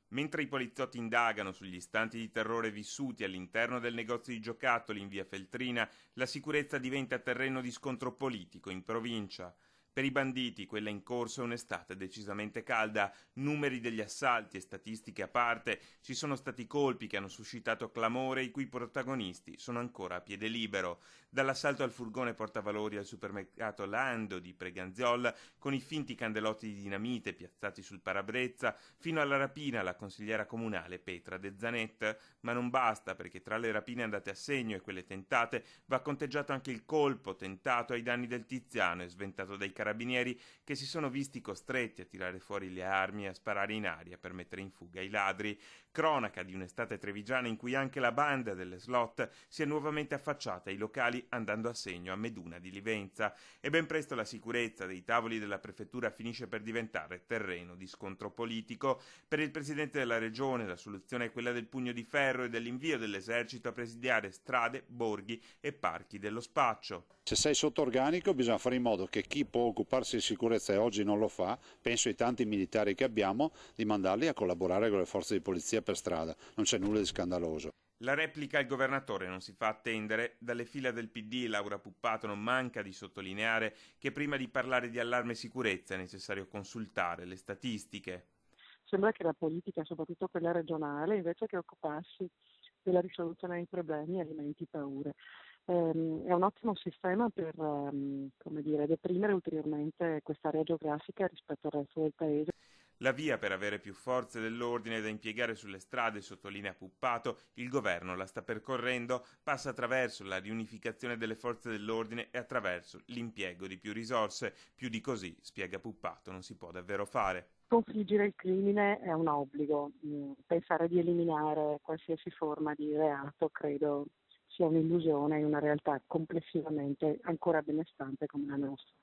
Mentre i poliziotti indagano sugli istanti di terrore vissuti all'interno del negozio di giocattoli in via Feltrina, la sicurezza diventa terreno di scontro politico in provincia. Per i banditi quella in corso è un'estate decisamente calda, numeri degli assalti e statistiche a parte, ci sono stati colpi che hanno suscitato clamore i cui protagonisti sono ancora a piede libero. Dall'assalto al furgone portavalori al supermercato Lando di Preganziol, con i finti candelotti di dinamite piazzati sul parabrezza, fino alla rapina alla consigliera comunale Petra De Zanet. Ma non basta, perché tra le rapine andate a segno e quelle tentate va conteggiato anche il colpo tentato ai danni del Tiziano e sventato dai carabinieri, che si sono visti costretti a tirare fuori le armi e a sparare in aria per mettere in fuga i ladri. Cronaca di un'estate trevigiana in cui anche la banda delle slot si è nuovamente affacciata ai locali andando a segno a Meduna di Livenza, e ben presto la sicurezza dei tavoli della prefettura finisce per diventare terreno di scontro politico. Per il presidente della regione la soluzione è quella del pugno di ferro e dell'invio dell'esercito a presidiare strade, borghi e parchi dello spaccio. Se sei sotto organico bisogna fare in modo che chi può occuparsi di sicurezza e oggi non lo fa, penso ai tanti militari che abbiamo, di mandarli a collaborare con le forze di polizia per strada. Non c'è nulla di scandaloso. La replica al governatore non si fa attendere. Dalle fila del PD Laura Puppato non manca di sottolineare che prima di parlare di allarme sicurezza è necessario consultare le statistiche. Sembra che la politica, soprattutto quella regionale, invece che occuparsi della risoluzione dei problemi, alimenti paure. È un ottimo sistema per deprimere ulteriormente quest'area geografica rispetto al resto del paese. La via per avere più forze dell'ordine da impiegare sulle strade, sottolinea Puppato, il governo la sta percorrendo, passa attraverso la riunificazione delle forze dell'ordine e attraverso l'impiego di più risorse. Più di così, spiega Puppato, non si può davvero fare. Sconfiggere il crimine è un obbligo. Pensare di eliminare qualsiasi forma di reato credo sia un'illusione in una realtà complessivamente ancora benestante come la nostra.